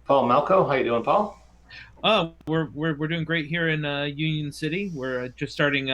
Paul Malco. How you doing, Paul? We're doing great here in Union City. We're just starting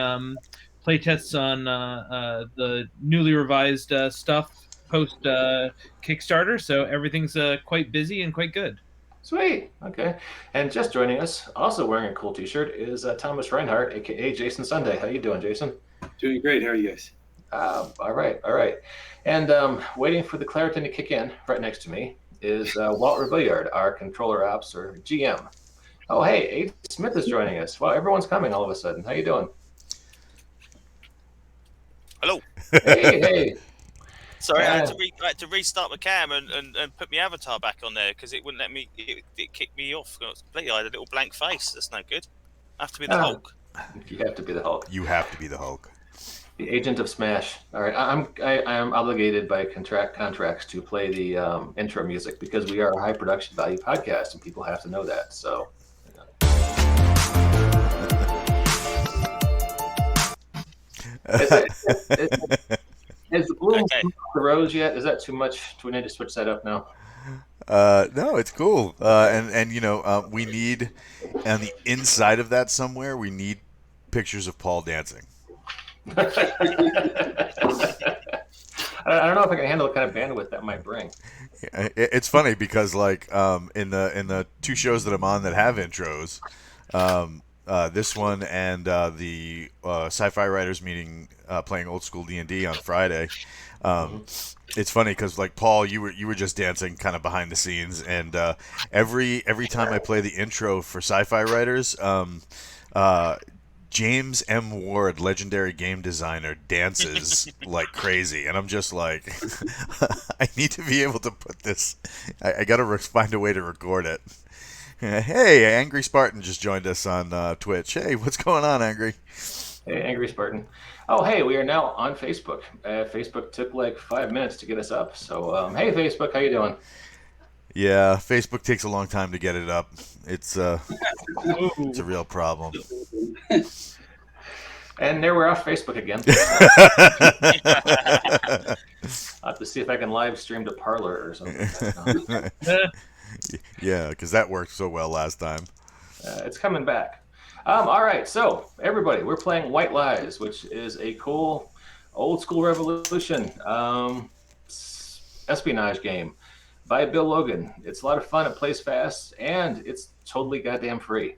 play tests on the newly revised stuff post Kickstarter, so everything's quite busy and quite good. Sweet. Okay. And just joining us, also wearing a cool T-shirt, is Thomas Reinhardt, aka Jason Sunday. How you doing, Jason? Doing great. How are you guys? All right, all right. And waiting for the Claritin to kick in, right next to me is Walt Rebillard, our controller ops or GM. Oh, hey, Abe Smith is joining us. Wow, everyone's coming all of a sudden. How you doing? Hello. Hey, hey. Sorry, I had to restart my cam and put my avatar back on there because it wouldn't let me. It kicked me off completely. I had a little blank face. That's no good. I have to be the Hulk. You have to be the Hulk. You have to be the Hulk. The agent of Smash. All right, I am obligated by contracts to play the intro music because we are a high production value podcast, and people have to know that. So, has the bloom Okay. off the rose yet? Is that too much? Do we need to switch that up now? No, it's cool. And we need on the inside of that somewhere. We need pictures of Paul dancing. I don't know if I can handle the kind of bandwidth that might bring. It's funny because in the two shows that I'm on that have intros, this one and the sci-fi writers meeting playing old school D&D on Friday. It's funny because like Paul, you were just dancing kind of behind the scenes, and every time I play the intro for sci-fi writers, James M. Ward, legendary game designer, dances like crazy, and I'm just like, I need to be able to put this. I got to find a way to record it. Hey, Angry Spartan just joined us on Twitch. Hey, what's going on, Angry? Hey, Angry Spartan. Oh, hey, we are now on Facebook. Facebook took like 5 minutes to get us up. So, hey, Facebook, how you doing? Yeah, Facebook takes a long time to get it up. It's a real problem. And there we're off Facebook again. I'll have to see if I can live stream to Parlor or something. Yeah, because that worked so well last time. It's coming back. All right, so everybody, we're playing White Lies, which is a cool old school revolution espionage game by Bill Logan. It's a lot of fun. It plays fast, and it's totally goddamn free.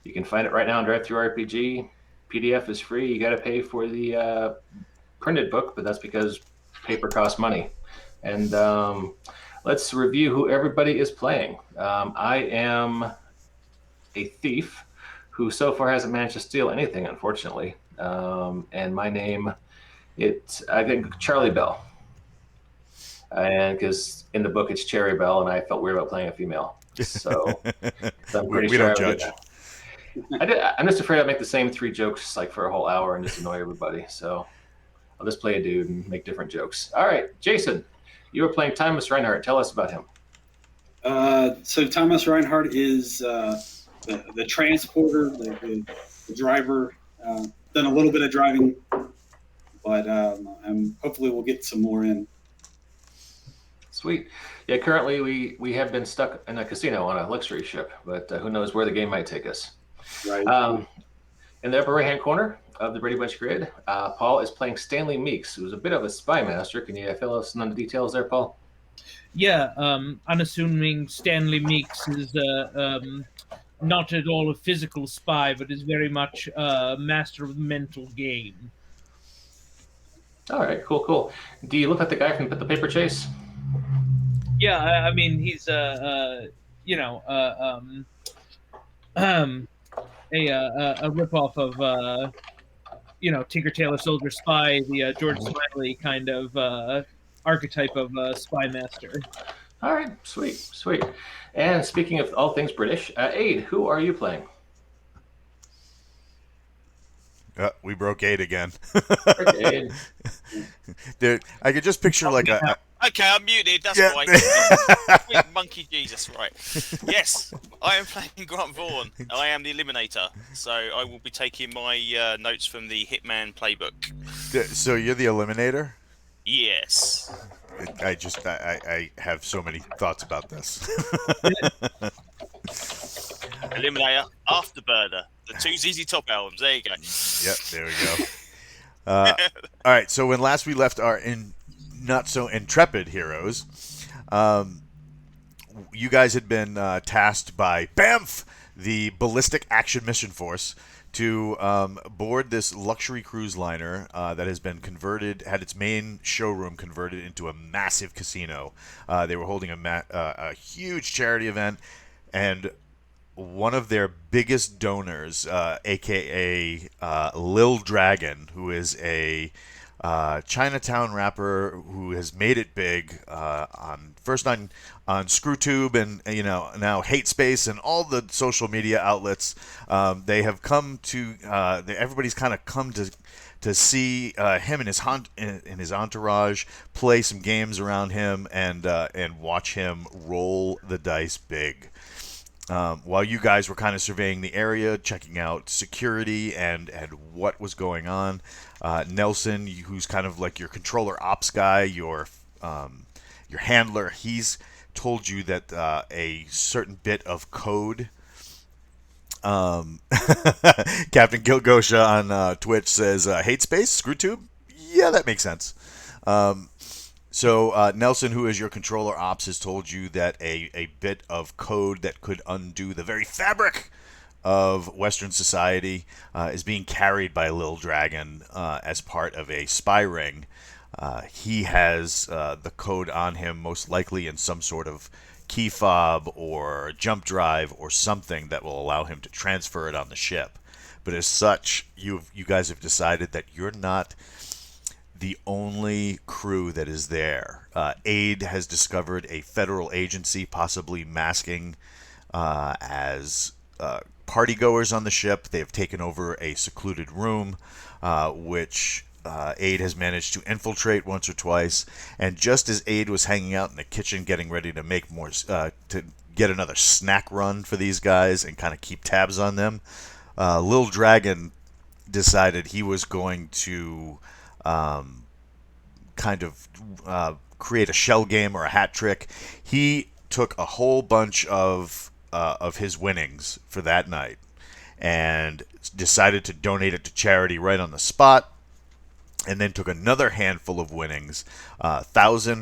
You can find it right now on DriveThruRPG. PDF is free. You got to pay for the printed book, but that's because paper costs money. And let's review who everybody is playing. I am a thief who so far hasn't managed to steal anything, unfortunately. And my name, I think Charlie Bell. And because in the book it's Cherry Bell, and I felt weird about playing a female. So I'm pretty we sure don't judge. I'm just afraid I'd make the same 3 jokes like for a whole hour and just annoy everybody. So I'll just play a dude and make different jokes. All right, Jason, you were playing Thomas Reinhardt. Tell us about him. So Thomas Reinhardt is the transporter, the driver. Done a little bit of driving, but hopefully we'll get some more in. Sweet. Yeah, currently we have been stuck in a casino on a luxury ship, but who knows where the game might take us. Right. In the upper right-hand corner of the Brady Bunch grid, Paul is playing Stanley Meeks, who's a bit of a spy master. Can you fill us in on the details there, Paul? Yeah, unassuming Stanley Meeks is not at all a physical spy, but is very much a master of the mental game. All right, cool. Do you look like the guy from the Paper Chase? Yeah, I mean he's a ripoff of Tinker Tailor Soldier Spy, the George Smiley kind of archetype of spy master. All right, sweet. And speaking of all things British, Aid, who are you playing? We broke 8 again. Aid. Dude, I could just picture like a. Okay, I'm muted. That's Yeah. right. Sweet monkey Jesus, right? Yes, I am playing Grant Vaughan. I am the Eliminator, so I will be taking my notes from the Hitman playbook. So you're the Eliminator? Yes. I have so many thoughts about this. Eliminator, Afterburner, the two ZZ Top albums. There you go. Yep, there we go. All right, so when last we left our not so intrepid heroes, um, you guys had been tasked by BAMF, the Ballistic Action Mission Force, to board this luxury cruise liner that has been converted, had its main showroom converted into a massive casino. They were holding a huge charity event, and one of their biggest donors, aka Lil Dragon, who is a Chinatown rapper who has made it big on ScrewTube and now Hate Space and all the social media outlets. They have come to everybody's kind of come to see him and his entourage play some games around him and watch him roll the dice big. While you guys were kind of surveying the area, checking out security and what was going on, Nelson, who's kind of like your controller ops guy, your handler, he's told you that a certain bit of code. Captain Gilgosha on Twitch says, "Hate space, ScrewTube." Yeah, that makes sense. So Nelson, who is your controller ops, has told you that a bit of code that could undo the very fabric of Western society is being carried by Lil Dragon as part of a spy ring. He has the code on him, most likely in some sort of key fob or jump drive or something that will allow him to transfer it on the ship. But as such, you guys have decided that you're not the only crew that is there. AID has discovered a federal agency possibly masking as partygoers on the ship. They have taken over a secluded room, which AID has managed to infiltrate once or twice. And just as AID was hanging out in the kitchen getting ready to make more, to get another snack run for these guys and kind of keep tabs on them, Lil Dragon decided he was going to kind of create a shell game or a hat trick. He took a whole bunch of his winnings for that night and decided to donate it to charity right on the spot. And then took another handful of winnings, $1,000,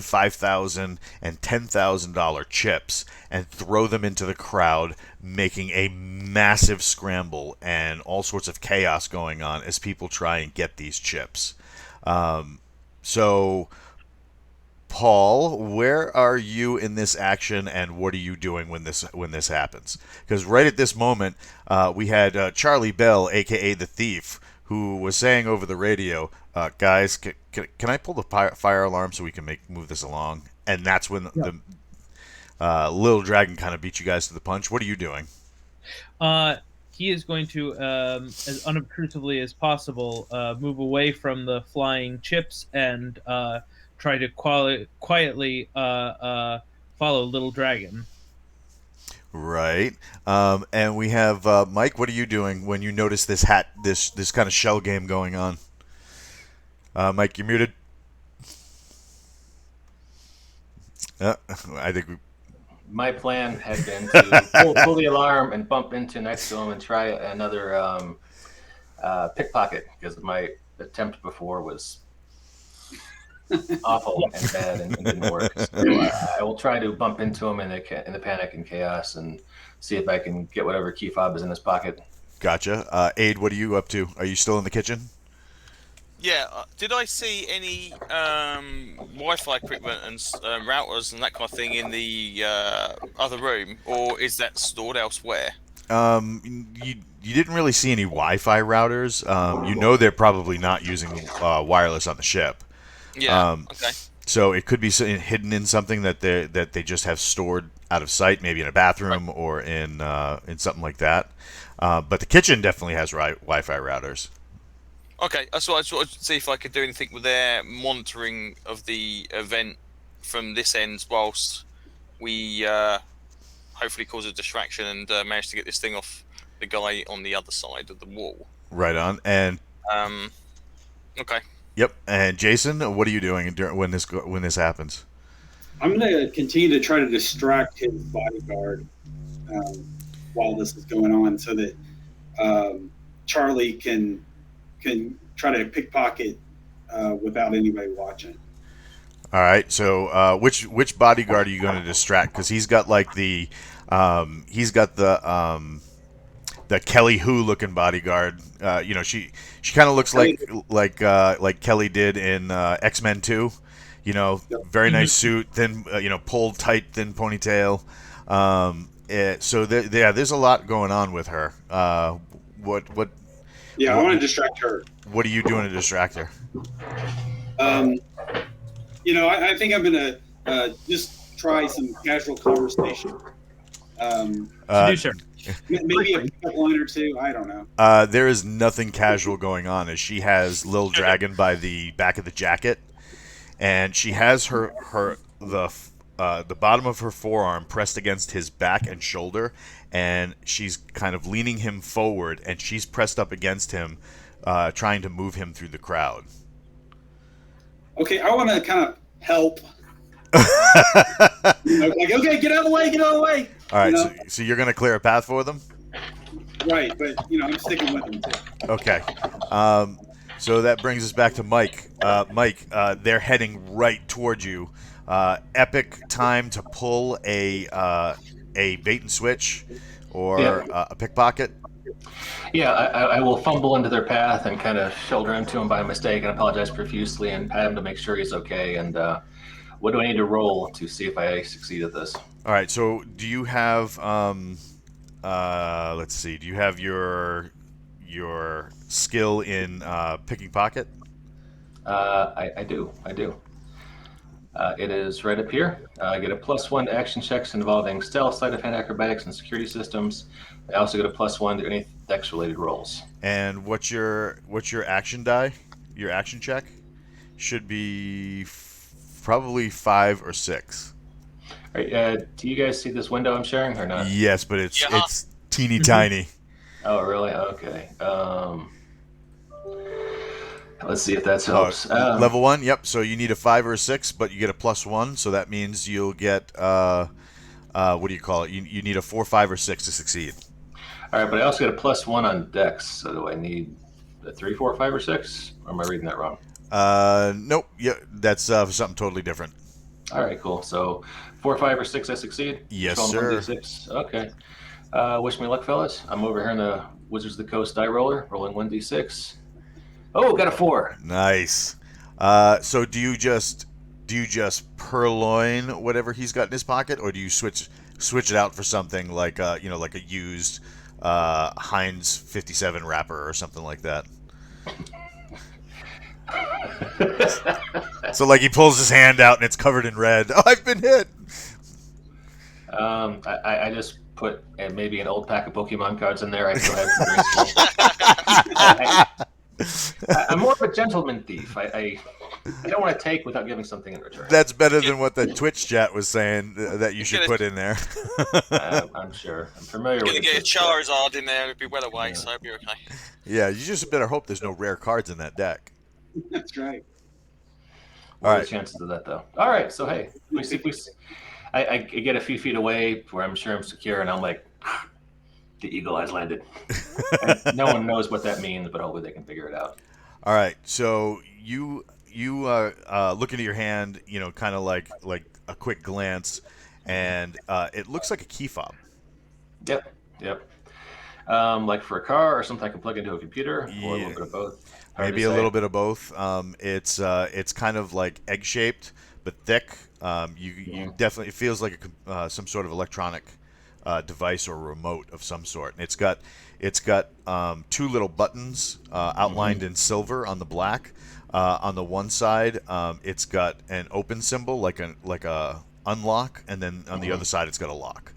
$5,000, and $10,000 chips, and throw them into the crowd, making a massive scramble and all sorts of chaos going on as people try and get these chips. So, Paul, where are you in this action, and what are you doing when this happens? Because right at this moment, we had Charlie Bell, aka the Thief, who was saying over the radio, "Guys, can I pull the fire alarm so we can move this along?" And that's when the Little Dragon kind of beat you guys to the punch. What are you doing? He is going to, as unobtrusively as possible, move away from the flying chips and try to quietly follow Little Dragon. Right. And we have Mike. What are you doing when you notice this kind of shell game going on? Mike, you're muted. I think My plan had been to pull the alarm and bump into next to him and try another pickpocket, because my attempt before was awful and bad and didn't work. So I will try to bump into him in the panic and chaos and see if I can get whatever key fob is in his pocket. Gotcha. Aid, what are you up to? Are you still in the kitchen? Yeah, did I see any Wi-Fi equipment and routers and that kind of thing in the other room, or is that stored elsewhere? You didn't really see any Wi-Fi routers. You know they're probably not using wireless on the ship. Yeah. Okay. So it could be hidden in something that they just have stored out of sight, maybe in a bathroom or in something like that. But the kitchen definitely has Wi-Fi routers. Okay, that's what I just wanted to see if I could do anything with their monitoring of the event from this end, whilst we hopefully cause a distraction and manage to get this thing off the guy on the other side of the wall. Right on. And okay. Yep. And Jason, what are you doing when this happens? I'm going to continue to try to distract his bodyguard um, while this is going on, so that Charlie can try to pickpocket without anybody watching. All right. So, which bodyguard are you going to distract? Because he's got the Kelly Who looking bodyguard. She kind of looks Kelly, like Kelly did in X-Men 2. Very nice suit, thin, pulled tight, thin ponytail. There's a lot going on with her. What yeah, I want to distract her. what are you doing to distract her? Um, I think I'm going to just try some casual conversation. Uh, Seduce her. Maybe a pickup line or two. I don't know. there is nothing casual going on, as she has Lil Dragon by the back of the jacket, and she has the bottom of her forearm pressed against his back and shoulder, and she's kind of leaning him forward, and she's pressed up against him, trying to move him through the crowd. Okay, I want to kind of help. Like, okay, get out of the way, get out of the way. All right, so you're going to clear a path for them? Right, but I'm sticking with them too. Okay. So that brings us back to Mike. Mike, they're heading right towards you. Epic time to pull a bait and switch or a pickpocket. Yeah, I will fumble into their path and kind of shoulder into him by mistake and apologize profusely and pat him to make sure he's okay. And what do I need to roll to see if I succeed at this? All right. So do you have let's see. Do you have your skill in picking pocket? I do. It is right up here. I get a +1 to action checks involving stealth, sleight of hand, acrobatics, and security systems. I also get a +1 to any dex-related rolls. And what's your action die? Your action check should be probably 5 or 6. All right, do you guys see this window I'm sharing or not? Yes, but it's Yeah. it's teeny tiny. Oh, really? Okay. Let's see if that helps. Level 1. Yep. So you need a 5 or a 6, but you get a +1. So that means you'll get what do you call it? You need a 4, 5, or 6 to succeed. All right, but I also get a +1 on dex. So do I need a 3, 4, 5, or 6? Or am I reading that wrong? Nope. Yeah, that's something totally different. All right, cool. So 4, 5, or 6, I succeed. Yes, Just rolling sir. 1d6. Okay. Wish me luck, fellas. I'm over here in the Wizards of the Coast die roller, rolling 1d6. Oh, got a 4. Nice. So do you just purloin whatever he's got in his pocket, or do you switch it out for something like like a used Heinz 57 wrapper or something like that? So like he pulls his hand out and it's covered in red. Oh, I've been hit. I just put maybe an old pack of Pokemon cards in there. I still have I'm more of a gentleman thief. I don't want to take without giving something in return. That's better than what the Twitch chat was saying that you should put in there. I'm sure. I'm familiar You're with gonna it. get a Charizard in there, it'd be well away, so it'll be okay. Yeah, you just better hope there's no rare cards in that deck. That's right. What are All the chances of that, though? All right, so hey, we see. I get a few feet away where I'm sure I'm secure, and I'm like, the eagle has landed. And no one knows what that means, but hopefully they can figure it out. All right, so you look into your hand, kind of like a quick glance, and it looks like a key fob. Yep. Like for a car or something I can plug into a computer, or a little bit of both. Maybe a little bit of both. It's kind of like egg shaped but thick. You definitely, it feels like some sort of electronic device or remote of some sort. And it's got 2 little buttons outlined in silver on the black. On the one side, it's got an open symbol like a unlock, and then on the other side, it's got a lock.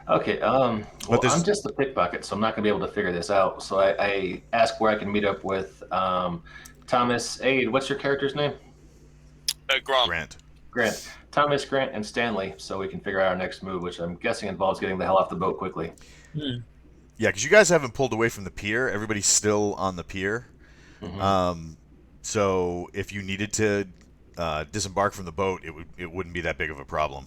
Okay. Well, I'm just a pickpocket, so I'm not gonna be able to figure this out. So I ask where I can meet up with Thomas. Aid, what's your character's name? Grant. Grant. Thomas, Grant, and Stanley, so we can figure out our next move, which I'm guessing involves getting the hell off the boat quickly. Yeah, because you guys haven't pulled away from the pier. Everybody's still on the pier. So if you needed to disembark from the boat, it wouldn't be that big of a problem.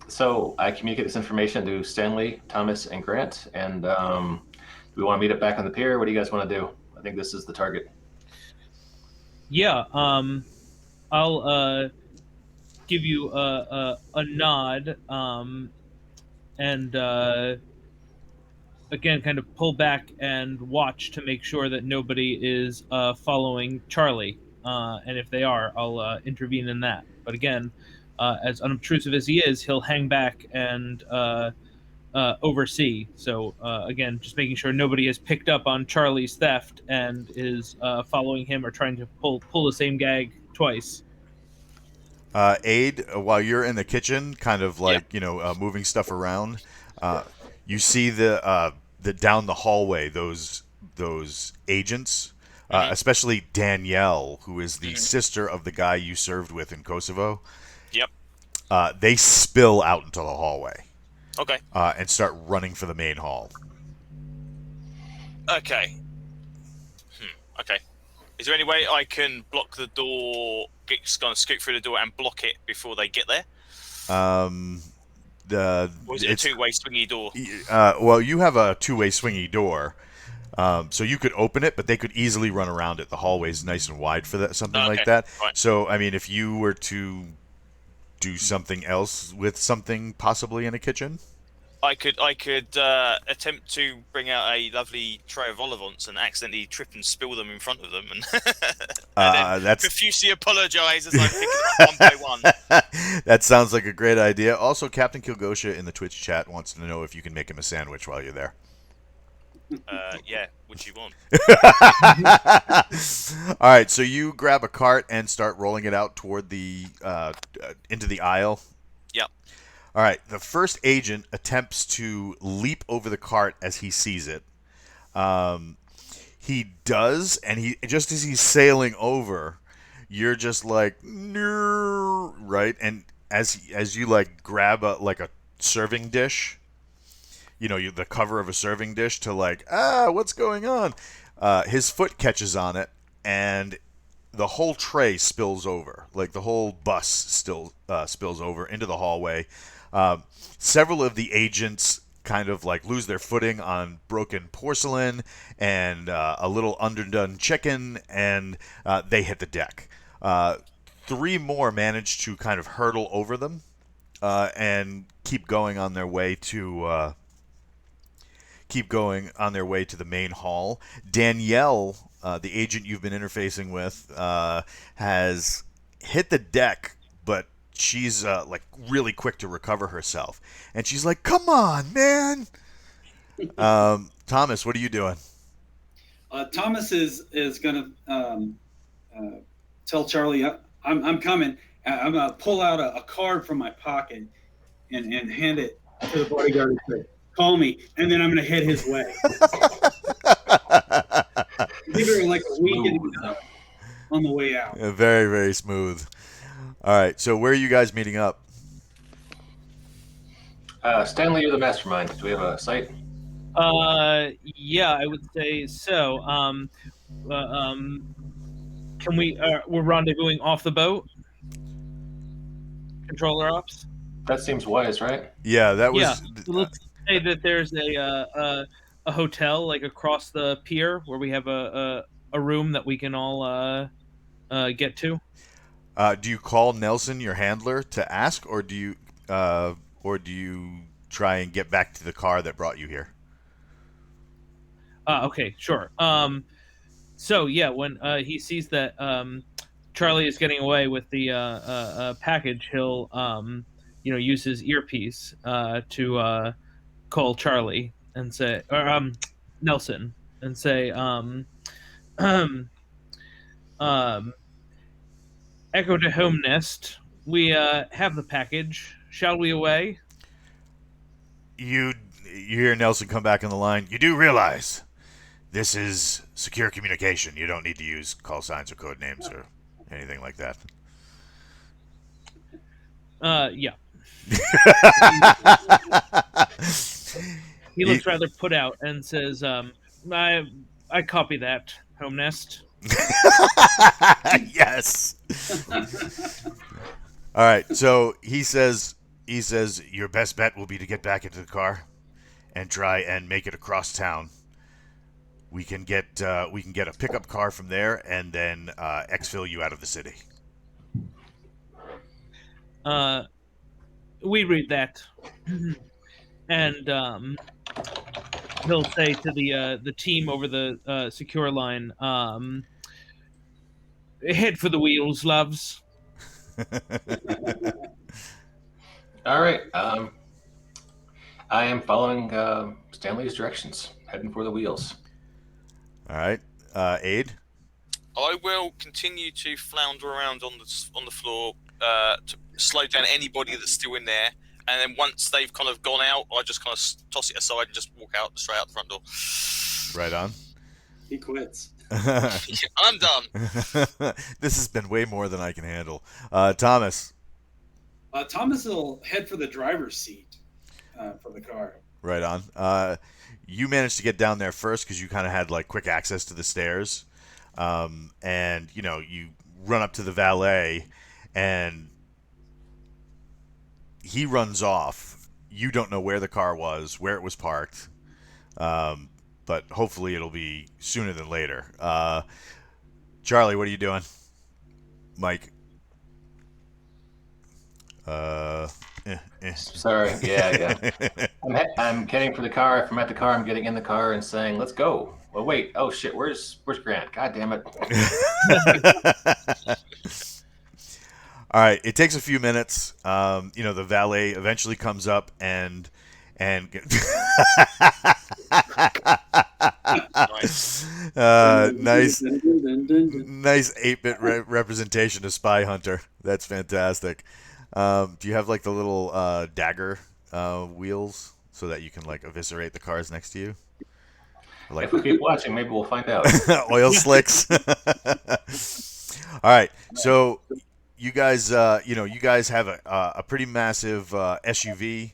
So I communicate this information to Stanley, Thomas, and Grant. And do we want to meet up back on the pier? What do you guys want to do? I think this is the target. Yeah. I'll give you a nod. And again, kind of pull back and watch to make sure that nobody is following Charlie. And if they are, I'll intervene in that. But again, as unobtrusive as he is, he'll hang back and oversee. So again, just making sure nobody has picked up on Charlie's theft and is following him or trying to pull the same gag twice. Aid, while you're in the kitchen, kind of Yeah. like moving stuff around, you see the down the hallway those agents, especially Danielle, who is the sister of the guy you served with in Kosovo. Yep. They spill out into the hallway Okay. and start running for the main hall. Okay. Okay. Is there any way I can block the door, kind of scoot through the door and block it before they get there? Or is it a two-way swingy door? Well, you have a two-way swingy door, so you could open it, but they could easily run around it. The hallway's nice and wide for that, something like that. Right. So, I mean, if you were to do something else with something possibly in a kitchen, I could attempt to bring out a lovely tray of vol-au-vents and accidentally trip and spill them in front of them, and, and then that's profusely apologise as I pick it up one by one. that sounds like a great idea. Also, Captain Kilgosha in the Twitch chat wants to know if you can make him a sandwich while you're there. Yeah, what you want? All right, so you grab a cart and start rolling it out toward the into the aisle. Yep. All right, the first agent attempts to leap over the cart as he sees it. He does, and he just as he's sailing over, you're just like, "No," right? And as you like grab a serving dish, the cover of a serving dish to what's going on? His foot catches on it, and the whole tray spills over. Like the whole bus still spills over into the hallway. Several of the agents kind of like lose their footing on broken porcelain and a little underdone chicken, and they hit the deck. Three more manage to kind of hurdle over them and keep going on their way to the main hall. Danielle, the agent you've been interfacing with, has hit the deck, but she's really quick to recover herself, and she's like, "Come on, man!" Thomas, what are you doing? Thomas is gonna tell Charlie, "I'm coming." I'm gonna pull out a card from my pocket and hand it to the bodyguard and say, "Call me," and then I'm gonna head his way. Give her like a week on the way out. Very, very smooth. All right, so where are you guys meeting up? Stanley, you're the mastermind. Do we have a site? Yeah, I would say so. Can we? We're rendezvousing off the boat. Controller ops. That seems wise, right? Yeah, that was. Yeah. So let's say that there's a hotel like across the pier where we have a room that we can all get to. Do you call Nelson, your handler, to ask, or do you try and get back to the car that brought you here? Okay, sure. So yeah, when he sees that Charlie is getting away with the package, he'll use his earpiece to call Charlie and say, or Nelson, and say, Echo to Home Nest, we have the package. Shall we away? You hear Nelson come back on the line. You do realize this is secure communication. You don't need to use call signs or code names or anything like that. Yeah. He looks rather put out and says, I copy that. Home nest. Yes. All right. So he says your best bet will be to get back into the car and try and make it across town. We can get a pickup car from there and then exfil you out of the city. We read that, and he'll say to the team over the secure line, "Head for the wheels, loves." All right. I am following Stanley's directions, heading for the wheels. All right. Aid. I will continue to flounder around on the floor to slow down anybody that's still in there, and then once they've kind of gone out, I just kind of toss it aside and just walk out straight out the front door. Right on. He quits. I'm done. This has been way more than I can handle. Thomas. Thomas will head for the driver's seat for the car. Right on. You managed to get down there first because you kind of had like quick access to the stairs, and you run up to the valet, and he runs off. You don't know where the car was, where it was parked, but hopefully it'll be sooner than later. Charlie, what are you doing? Mike. Sorry. Yeah. I'm heading for the car. If I'm at the car, I'm getting in the car and saying, "Let's go." Well, wait. Oh shit. Where's Grant? God damn it. All right. It takes a few minutes. The valet eventually comes up and Nice. nice 8-bit representation of Spy Hunter. That's fantastic. Do you have like the little dagger wheels so that you can like eviscerate the cars next to you? Or, like If we keep watching, maybe we'll find out. oil slicks. All right, so you guys, you guys have a pretty massive SUV,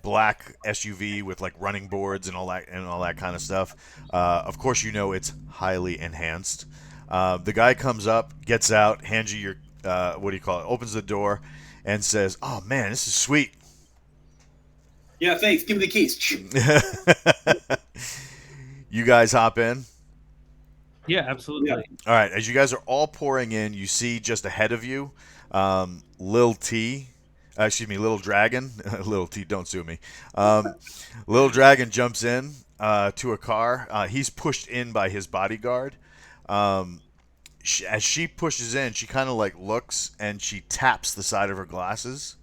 black SUV with like running boards and all that kind of stuff. Of course, it's highly enhanced. The guy comes up, gets out, hands you your what do you call it? Opens the door, and says, "Oh man, this is sweet." Yeah, thanks. Give me the keys. You guys hop in. Yeah, absolutely. Yeah. All right, as you guys are all pouring in, you see just ahead of you, Lil Dragon. Lil T, don't sue me. Lil Dragon jumps in to a car. He's pushed in by his bodyguard. As she pushes in, she kind of like looks and she taps the side of her glasses.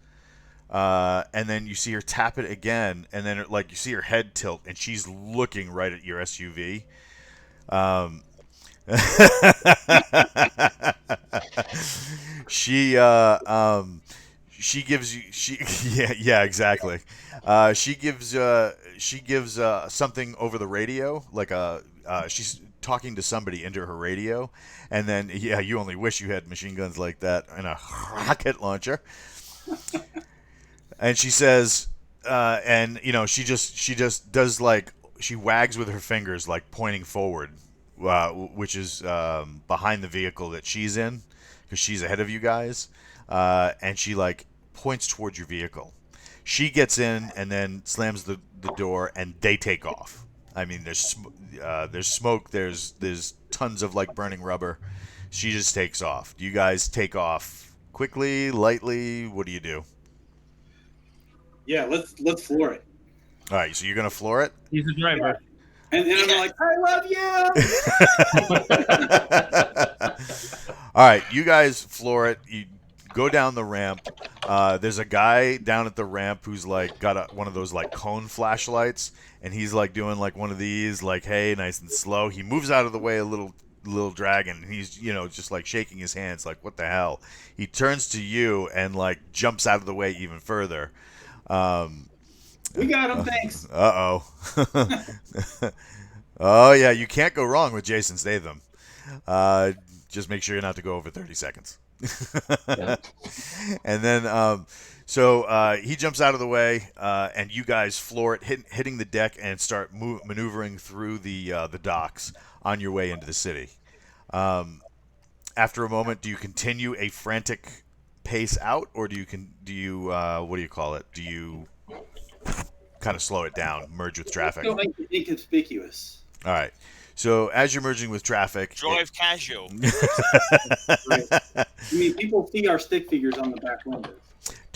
And then you see her tap it again, and then you see her head tilt, and she's looking right at your SUV. She gives you yeah exactly. She gives something over the radio, like she's talking to somebody into her radio, and then you only wish you had machine guns like that and a rocket launcher. And she says, she just does like she wags with her fingers like pointing forward, which is behind the vehicle that she's in, because she's ahead of you guys, and she like points towards your vehicle. She gets in and then slams the door, and they take off. I mean, there's smoke, there's tons of like burning rubber. She just takes off. Do you guys take off quickly, lightly? What do you do? Yeah, let's floor it. All right, so you're gonna floor it. He's a driver. And I'm like, I love you. All right, you guys floor it. You go down the ramp. There's a guy down at the ramp who's like got one of those like cone flashlights, and he's like doing like one of these, like, hey, nice and slow. He moves out of the way a little dragon, and he's just like shaking his hands like, what the hell. He turns to you and like jumps out of the way even further. We got him, thanks. Oh yeah, you can't go wrong with Jason Statham. Just make sure you're not to go over 30 seconds. Yeah. And then, so he jumps out of the way, and you guys floor it, hitting the deck, and start maneuvering through the docks on your way into the city. Um, After a moment, do you continue a frantic pace out, or do you what do you call it? Do you kind of slow it down, merge with traffic? Feel inconspicuous. All right. So as you're merging with traffic, Drive casual. Right. I mean, people see our stick figures on the back windows.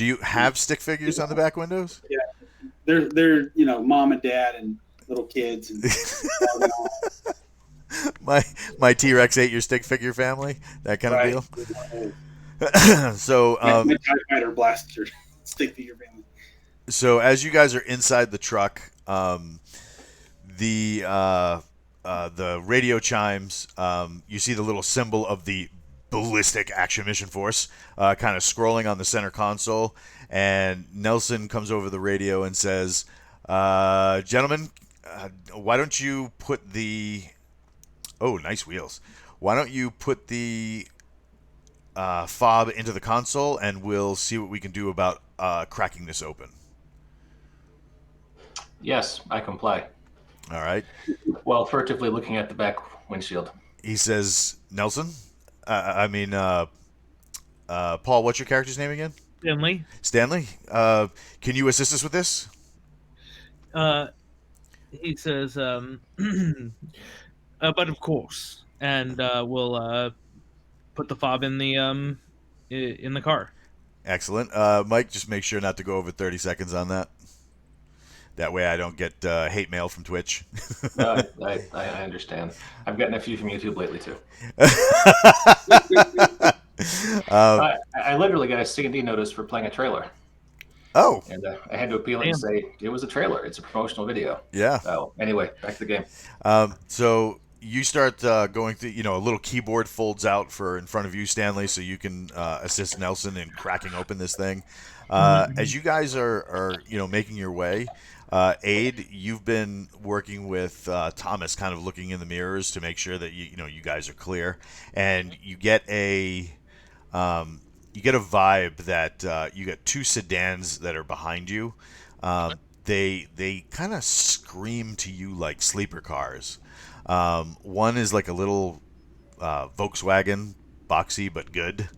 do you have stick figures on the back windows? Yeah, they're mom and dad and little kids and My T-Rex ate your stick figure family, that kind right. of deal. So My TIE Fighter blaster stick figure family. so as you guys are inside the truck, the radio chimes. You see the little symbol of the Ballistic Action Mission Force kind of scrolling on the center console, and Nelson comes over the radio and says, "Gentlemen, why don't you put the nice wheels? Why don't you put the fob into the console, and we'll see what we can do about cracking this open." Yes, I comply. All right. While furtively looking at the back windshield. He says, "Nelson, Paul, what's your character's name again?" Stanley. Stanley. Can you assist us with this? He says, but of course, and we'll put the fob in the car. Excellent. Mike, just make sure not to go over 30 seconds on that. That way I don't get hate mail from Twitch. I understand. I've gotten a few from YouTube lately too. I literally got a C&D notice for playing a trailer. Oh. And I had to appeal it and say, it was a trailer. It's a promotional video. Yeah. Oh, anyway, back to the game. So you start going through, a little keyboard folds out in front of you, Stanley, so you can assist Nelson in cracking open this thing. As you guys are making your way, Aid, you've been working with Thomas, kind of looking in the mirrors to make sure that you guys are clear, and you get a vibe that you got two sedans that are behind you. They kind of scream to you like sleeper cars. One is like a little Volkswagen, boxy but good,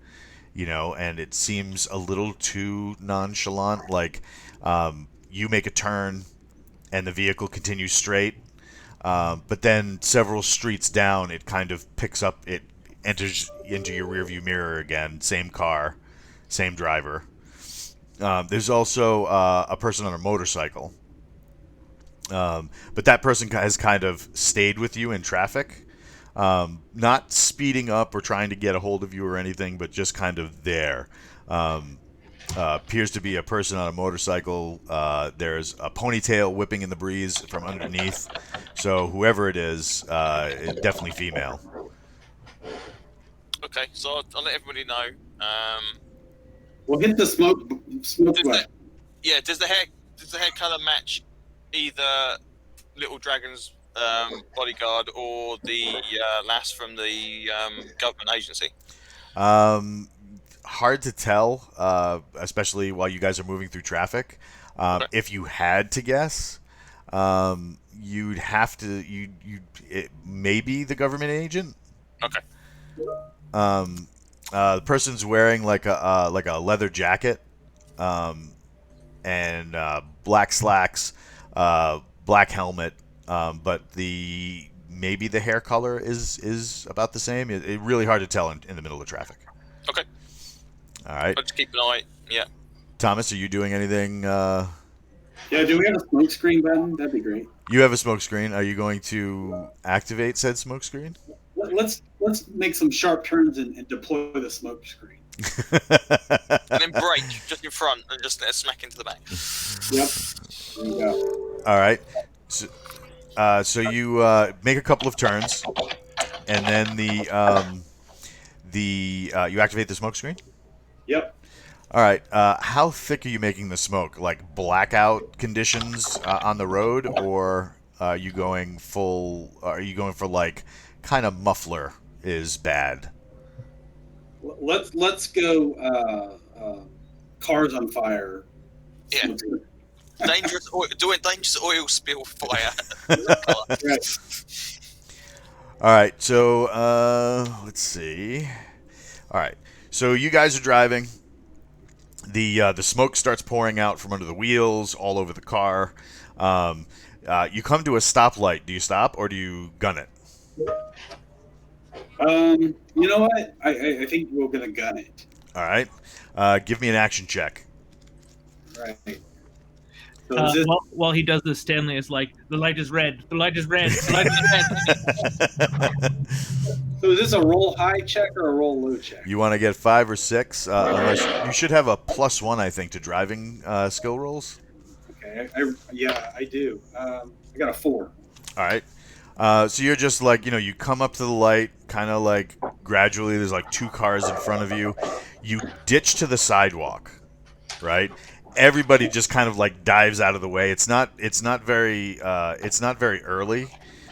and it seems a little too nonchalant. Like you make a turn and the vehicle continues straight, but then several streets down, it kind of picks up. It enters into your rearview mirror again. Same car, same driver. There's also a person on a motorcycle. But that person has kind of stayed with you in traffic, not speeding up or trying to get a hold of you or anything, but just kind of there. Appears to be a person on a motorcycle. There's a ponytail whipping in the breeze from underneath. So whoever it is, definitely female. Okay, so I'll let everybody know. We'll hit the smoke Does button. does the hair color match either Little Dragon's bodyguard or the lass from the government agency? Hard to tell, especially while you guys are moving through traffic. Okay. If you had to guess, you'd have to it may be the government agent. Okay. The person's wearing like a leather jacket, and black slacks, black helmet, but maybe the hair color is about the same. It's really hard to tell in the middle of traffic. Okay. All right. I'll just keep an eye. Yeah. Thomas, are you doing anything? Yeah, do we have a smoke screen button? That'd be great. You have a smoke screen. Are you going to activate said smoke screen? Let's make some sharp turns and deploy the smoke screen. And then brake just in front and just let it smack into the back. Yep. There you go. All right. So you make a couple of turns, and then you activate the smoke screen. Yep. All right. How thick are you making the smoke? Like blackout conditions on the road, or are you going full? Are you going for like kind of muffler is bad? let's go. Cars on fire. Yeah. Doing dangerous oil spill fire. Right. All right, so let's see. All right, so you guys are driving. The smoke starts pouring out from under the wheels, all over the car. You come to a stoplight. Do you stop or do you gun it? You know what? I think we're gonna gun it. All right. Give me an action check. Right. So is this, While he does this, Stanley is like, "The light is red. The light is red. The light is red." so is this a roll high check or a roll low check? You want to get 5 or 6? Unless you should have a +1, I think, to driving skill rolls. Okay. Yeah, I do. I got a 4. All right. So you're just like, you come up to the light, kind of like gradually. There's like 2 cars in front of you. You ditch to the sidewalk, right? Everybody just kind of like dives out of the way. It's not very early,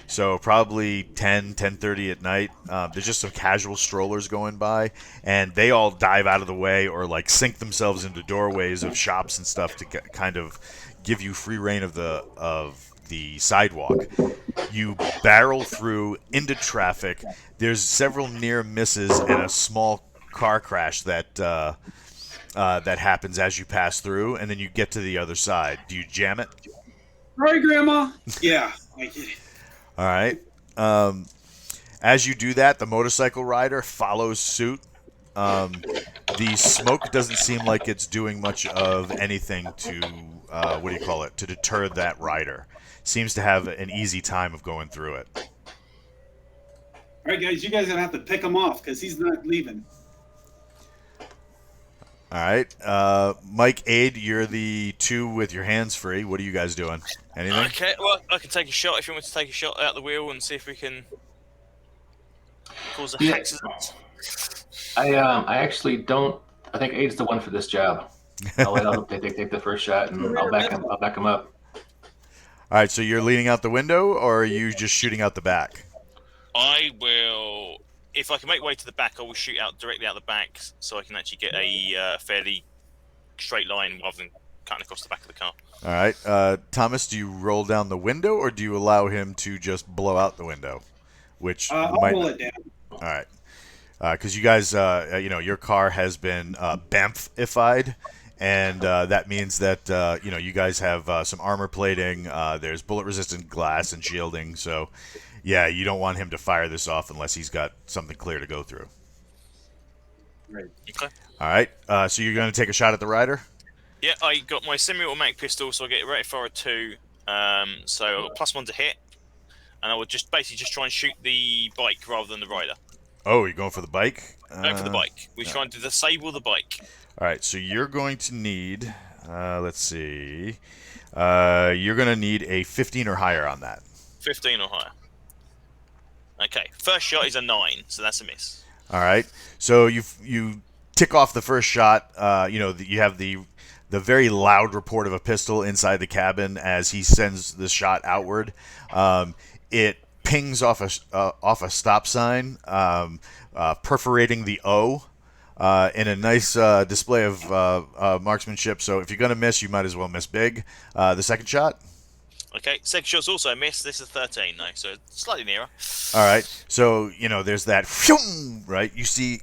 so probably 10:30 at night. There's just some casual strollers going by, and they all dive out of the way or like sink themselves into doorways of shops and stuff to kind of give you free reign of the sidewalk. You barrel through into traffic. There's several near misses and a small car crash that happens as you pass through, and then you get to the other side. Do you jam it? Sorry, Grandma. Yeah, I get it. All right. As you do that, the motorcycle rider follows suit. The smoke doesn't seem like it's doing much of anything to to deter that rider. Seems to have an easy time of going through it. All right, guys, you guys are gonna have to pick him off because he's not leaving. All right, Mike, Aid, you're the 2 with your hands free. What are you guys doing? Anything? Okay, well, I can take a shot if you want to take a shot out the wheel and see if we can cause a accident. I actually don't. I think Aid's the one for this job. I'll let him take the first shot, and I'll back him up. All right, so you're leaning out the window, or are you just shooting out the back? I will, if I can make way to the back, I will shoot out directly out the back, so I can actually get a fairly straight line rather than cutting across the back of the car. All right, Thomas, do you roll down the window, or do you allow him to just blow out the window? Which I'll might... roll it down. All right, because you guys, your car has been BAMF-ified, and that means that you guys have some armor plating. There's bullet-resistant glass and shielding, so yeah, you don't want him to fire this off unless he's got something clear to go through. Right. Okay. All right, so you're going to take a shot at the rider? Yeah, I got my semi-automatic pistol, so I get rated for a 2. So I got +1 to hit, and I would just try and shoot the bike rather than the rider. Oh, you're going for the bike? Going for the bike. We're trying to disable the bike. All right, so you're going to need, let's see, you're going to need a 15 or higher on that. 15 or higher. Okay, first shot is a 9, so that's a miss. All right, so you tick off the first shot. You have the very loud report of a pistol inside the cabin as he sends the shot outward. It pings off a stop sign, perforating the O. In a nice display of marksmanship. So if you're going to miss, you might as well miss big. The second shot? Okay, second shot's also a miss. This is 13, though, so slightly nearer. All right. So, there's that, right? You see,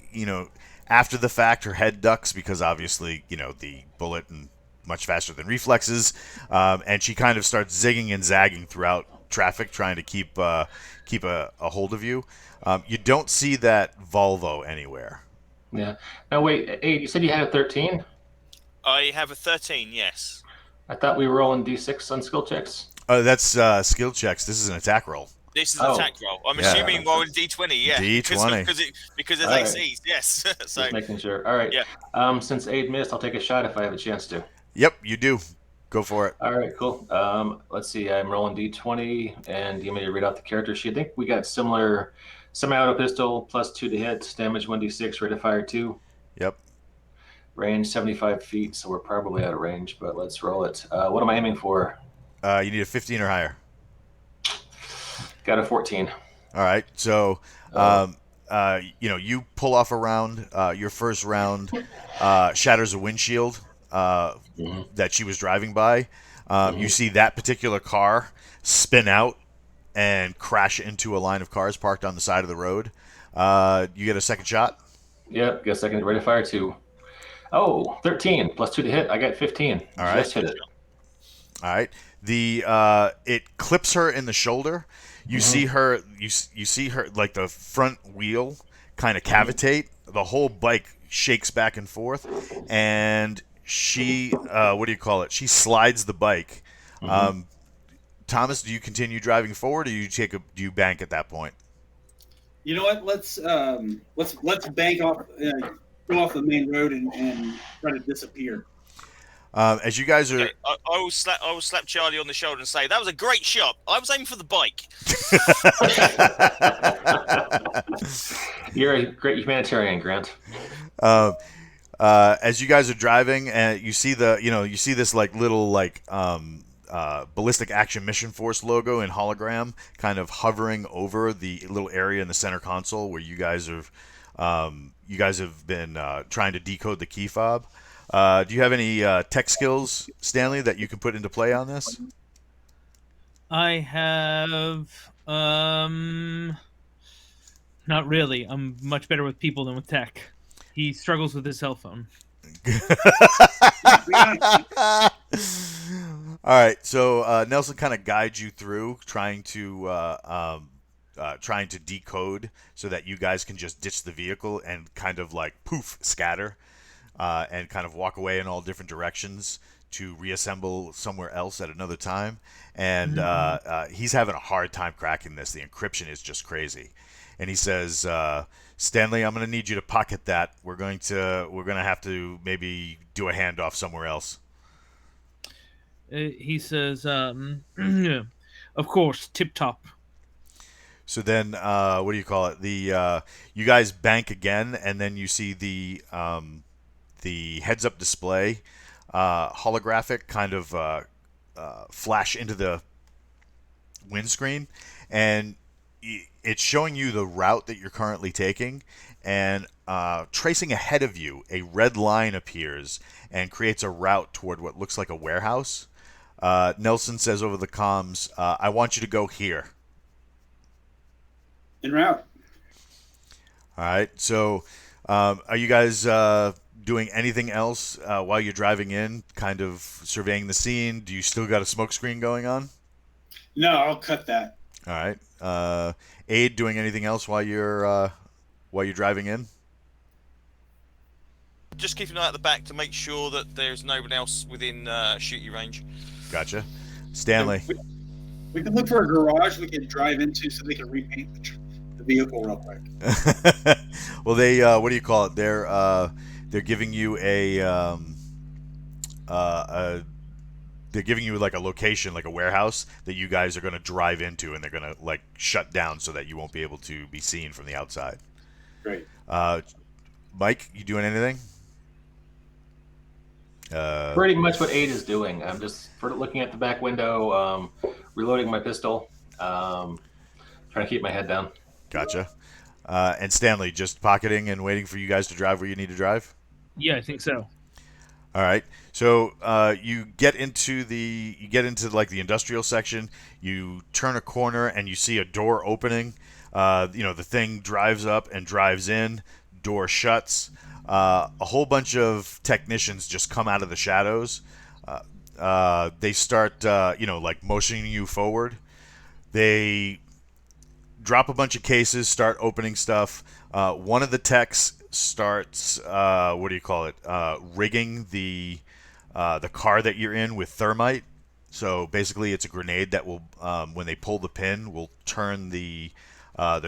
after the fact, her head ducks because obviously, the bullet and much faster than reflexes. And she kind of starts zigging and zagging throughout traffic, trying to keep a hold of you. You don't see that Volvo anywhere. Yeah. Now wait, Aid, you said you had a 13? I have a 13, yes. I thought we were rolling D6 on skill checks. That's skill checks. This is an attack roll. This is an attack roll. I'm assuming rolling D20, yeah. D20. Because it's ACs, yes. So just making sure. All right. Yeah. Since Aid missed, I'll take a shot if I have a chance to. Yep, you do. Go for it. All right, cool. Let's see. I'm rolling D20, and you may read out the character sheet. I think we got similar semi-auto pistol, +2 to hit, damage 1d6, rate of fire 2. Yep. Range 75 feet, so we're probably out of range, but let's roll it. What am I aiming for? You need a 15 or higher. Got a 14. All right. So you pull off a round. Your first round shatters a windshield Mm-hmm. that she was driving by. You Mm-hmm. see that particular car spin out and crash into a line of cars parked on the side of the road. You get a second shot. Yep. Guess I can ready to fire 2. Oh, 13 plus 2 to hit. I got 15. All right. Just hit it. All right. The it clips her in the shoulder. You Mm-hmm. see her. You see her like the front wheel kind of Mm-hmm. cavitate. The whole bike shakes back and forth, and she what do you call it? She slides the bike. Mm-hmm. Um, Thomas, do you continue driving forward, or do you bank at that point? You know what? Let's bank off, go off the main road and try to disappear. As you guys are Okay, I will slap Charlie on the shoulder and say that was a great shot. I was aiming for the bike. You're a great humanitarian, Grant. uh, as you guys are driving, and you see you see this like little like ballistic action mission force logo in hologram kind of hovering over the little area in the center console where you guys have been trying to decode the key fob. Do you have any tech skills, Stanley, that you can put into play on this? I have not really. I'm much better with people than with tech. He struggles with his cell phone. All right, so Nelson kind of guides you through trying to decode so that you guys can just ditch the vehicle and kind of like poof scatter and kind of walk away in all different directions to reassemble somewhere else at another time. And he's having a hard time cracking this. The encryption is just crazy. And he says, Stanley, I'm going to need you to pocket that. We're going to have to maybe do a handoff somewhere else. He says, of course, tip top. So then, what do you call it? You guys bank again, and then you see the heads-up display holographic kind of flash into the windscreen, and it's showing you the route that you're currently taking, and tracing ahead of you, a red line appears and creates a route toward what looks like a warehouse. Nelson says over the comms, I want you to go here. En route. All right. So, are you guys doing anything else while you're driving in, kind of surveying the scene? Do you still got a smoke screen going on? No, I'll cut that. All right. Aid, doing anything else while you're driving in? Just keep an eye at the back to make sure that there's no one else within shooting range. Gotcha. Stanley. We can look for a garage we can drive into so they can repaint the vehicle real quick. Well, they what do you call it? They're giving you they're giving you like a location, like a warehouse that you guys are going to drive into, and they're going to like shut down so that you won't be able to be seen from the outside. Great. Mike, you doing anything? Pretty much what Aid is doing. I'm just looking at the back window, reloading my pistol, trying to keep my head down. Gotcha. And Stanley, just pocketing and waiting for you guys to drive where you need to drive? Yeah, I think so. All right. So you get into like the industrial section. You turn a corner and you see a door opening. The thing drives up and drives in. Door shuts. A whole bunch of technicians just come out of the shadows. They start, like motioning you forward. They drop a bunch of cases, start opening stuff. One of the techs starts, rigging the car that you're in with thermite. So basically, it's a grenade that will, when they pull the pin, will turn the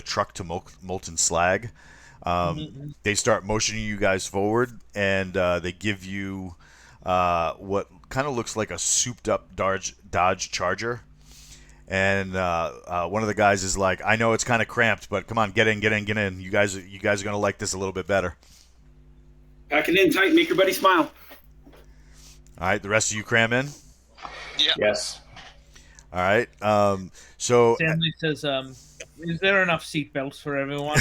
truck to molten slag. They start motioning you guys forward, and they give you what kind of looks like a souped-up Dodge Charger. And one of the guys is like, "I know it's kind of cramped, but come on, get in. You guys are gonna like this a little bit better." Pack it in tight, make your buddy smile. All right, the rest of you cram in. Yeah. Yes. All right. So Stanley says, Is there enough seatbelts for everyone?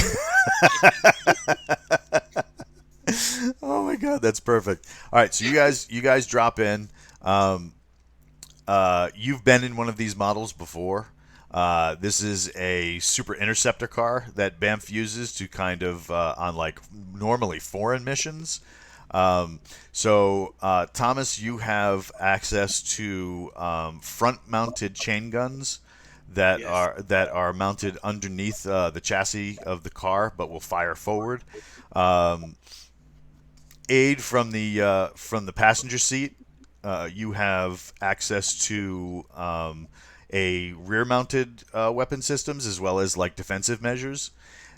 Oh my god, that's perfect. All right, so you guys drop in. Um, you've been in one of these models before. This is a Super Interceptor car that BAMF uses to kind of on like normally foreign missions. Thomas, you have access to front-mounted chain guns that Yes. are mounted underneath the chassis of the car, but will fire forward. Um, Aid from the passenger seat. You have access to a rear-mounted weapon systems as well as like defensive measures.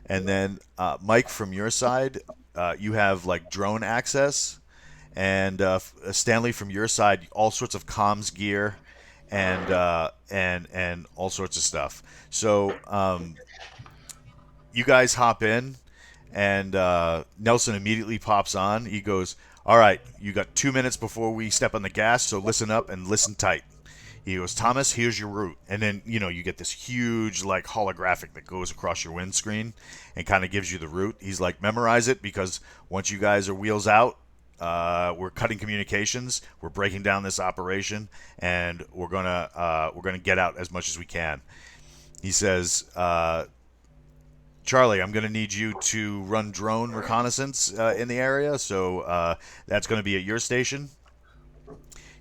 And then Mike, from your side, you have like drone access, and Stanley, from your side, all sorts of comms gear, and all sorts of stuff. So you guys hop in, and Nelson immediately pops on. He goes, "All right, you got 2 minutes before we step on the gas, so listen up and listen tight." He goes, "Thomas, here's your route," and then you get this huge like holographic that goes across your windscreen and kind of gives you the route. He's like, "Memorize it because once you guys are wheels out." We're cutting communications. We're breaking down this operation, and we're gonna get out as much as we can. He says, Charlie, I'm going to need you to run drone reconnaissance in the area, so that's going to be at your station.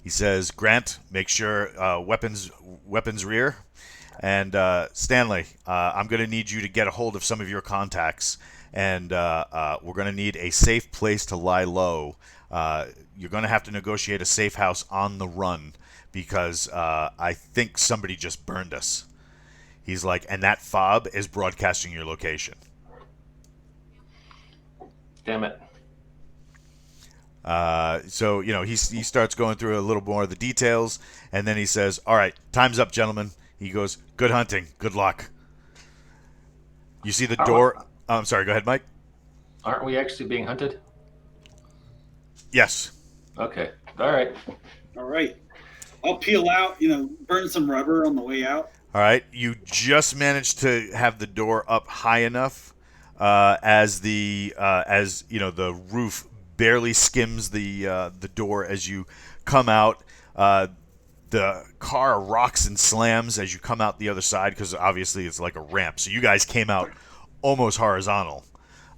He says, Grant, make sure weapons rear. And Stanley, I'm going to need you to get a hold of some of your contacts, and we're going to need a safe place to lie low. You're going to have to negotiate a safe house on the run because I think somebody just burned us. He's like, and that fob is broadcasting your location. Damn it. He starts going through a little more of the details, and then he says, "All right, time's up, gentlemen." He goes, "Good hunting, good luck." You see the door. I'm sorry. Go ahead, Mike. Aren't we actually being hunted? Yes. Okay. All right. All right. I'll peel out. Burn some rubber on the way out. All right. You just managed to have the door up high enough as the roof barely skims the door as you come out. The car rocks and slams as you come out the other side because obviously it's like a ramp. So you guys came out almost horizontal,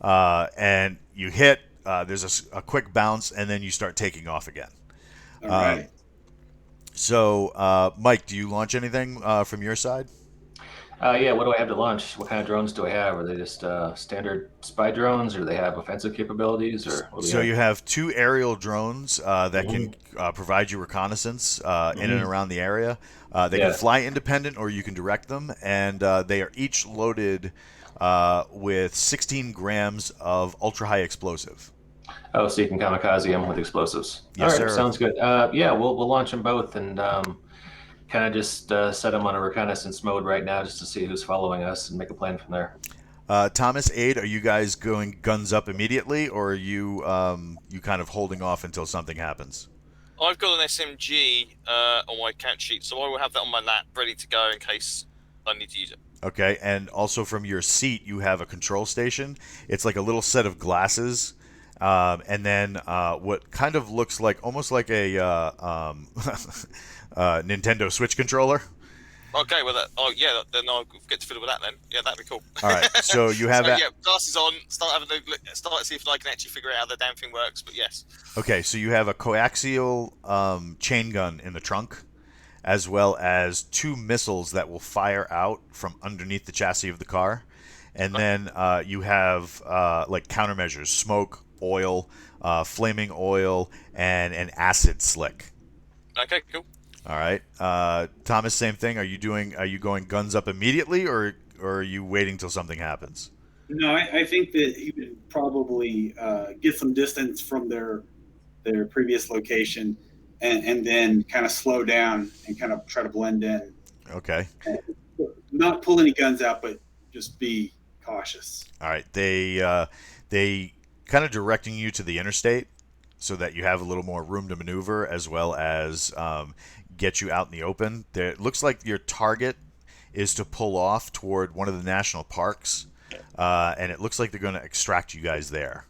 and you hit. There's a quick bounce, and then you start taking off again. All right. So, Mike, do you launch anything from your side? Yeah, what do I have to launch? What kind of drones do I have? Are they just standard spy drones, or do they have offensive capabilities, or what do we So have? you have two aerial drones that can provide you reconnaissance in and around the area. They can Yeah. fly independent, or you can direct them, and they are each loaded with 16 grams of ultra-high explosive. Oh, so you can kamikaze them with explosives. Yes, All right, sir. sounds good. Yeah, we'll launch them both and kind of just set them on a reconnaissance mode right now, just to see who's following us and make a plan from there. Thomas, Aid, are you guys going guns up immediately, or are you kind of holding off until something happens? I've got an SMG on my count sheet, so I will have that on my lap, ready to go in case I need to use it. Okay, and also from your seat, you have a control station. It's like a little set of glasses, and then what kind of looks like almost like a Nintendo Switch controller. Okay, well, then I'll get to fiddle with that then. Yeah, that'd be cool. All right, so you have yeah, glasses on. Start to see if I can actually figure out how the damn thing works. But yes. Okay, so you have a coaxial chain gun in the trunk, as well as two missiles that will fire out from underneath the chassis of the car, and then you have like countermeasures: smoke, oil, flaming oil, and an acid slick. Okay, cool. All right, Thomas, same thing. Are you going guns up immediately, or are you waiting till something happens? No, I think that he would probably get some distance from their previous location, and then kind of slow down and kind of try to blend in. Okay. And not pull any guns out, but just be cautious. All right. They kind of directing you to the interstate so that you have a little more room to maneuver, as well as get you out in the open. It looks like your target is to pull off toward one of the national parks, and it looks like they're going to extract you guys there.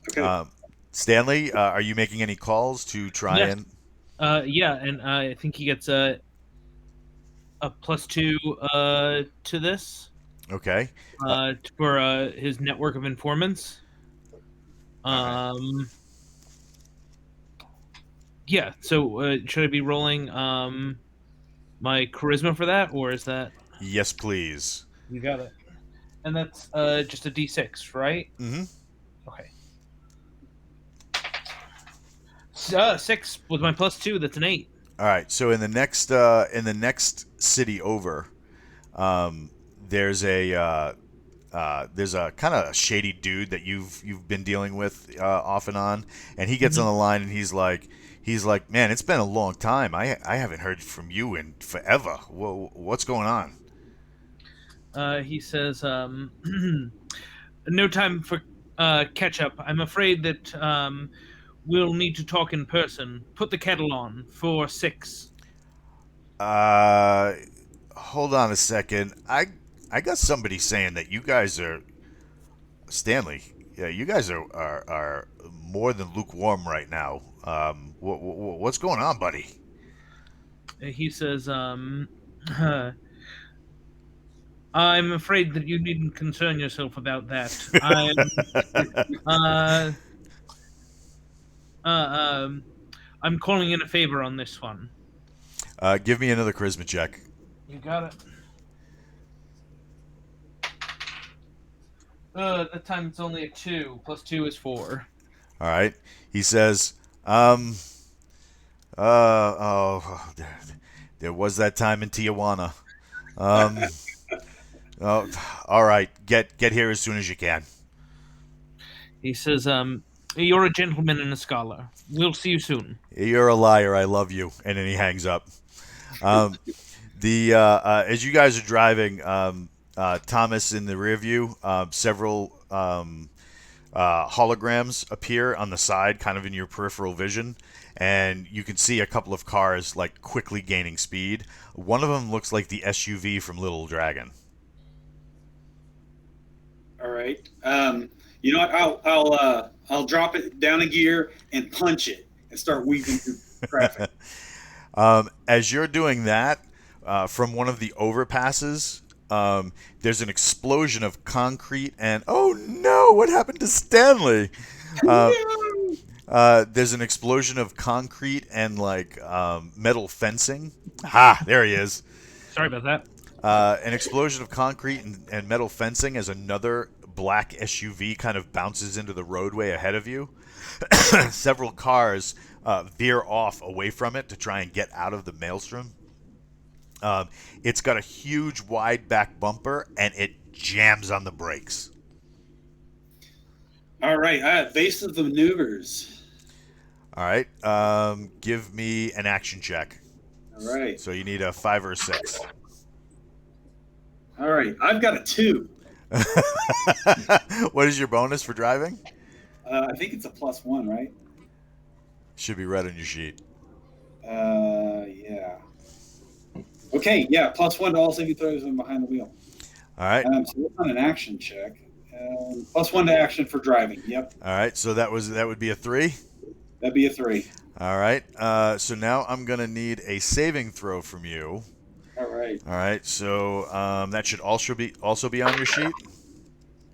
Okay. Stanley, are you making any calls to try Yes. and? Yeah, and I think he gets a +2 to this Okay. for his network of informants. right. Yeah. So should I be rolling my charisma for that, or is that Yes, please. you got it? And that's just a D6, right? Mm-hmm. Okay. 6 with my +2. That's an 8. All right. So in the next city over, um, there's a kind of shady dude that you've been dealing with off and on, and he gets on the line and he's like, man, it's been a long time. I haven't heard from you in forever. What's going on? He says, "No time for catch up. I'm afraid that we'll need to talk in person. Put the kettle on for 6." Uh, hold on a second. I got somebody saying that you guys are Stanley. Yeah, you guys are more than lukewarm right now. What's going on, buddy? He says, "I'm afraid that you needn't concern yourself about that. Uh, I'm calling in a favor on this one." Give me another charisma check. You got it. That time it's only a 2. +2 is 4. All right. He says, there was that time in Tijuana. Oh, all right. Get here as soon as you can. He says, "You're a gentleman and a scholar. We'll see you soon." You're a liar. I love you. And then he hangs up. As you guys are driving, Thomas in the rear view, several holograms appear on the side, kind of in your peripheral vision, and you can see a couple of cars like quickly gaining speed. One of them looks like the SUV from Little Dragon. All right. You know what? I'll drop it down a gear and punch it and start weaving through traffic. As you're doing that, from one of the overpasses, there's an explosion of concrete and oh no, what happened to Stanley? There's an explosion of concrete and like metal fencing. There he is. Sorry about that. An explosion of concrete and metal fencing as another black SUV kind of bounces into the roadway ahead of you. Several cars veer off away from it to try and get out of the maelstrom. It's got a huge wide back bumper and it jams on the brakes. All right. Evasive maneuvers. All right. Give me an action check. All right. So you need a 5 or a 6. All right. I've got a 2. What is your bonus for driving? I think it's a +1, right? Should be red on your sheet. Yeah. Okay, yeah, +1 to all saving throws when behind the wheel. All right. So that's not an action check. +1 to action for driving. Yep. All right. So that would be a 3. That'd be a 3. All right. So now I'm gonna need a saving throw from you. All right. All right. So that should also be on your sheet.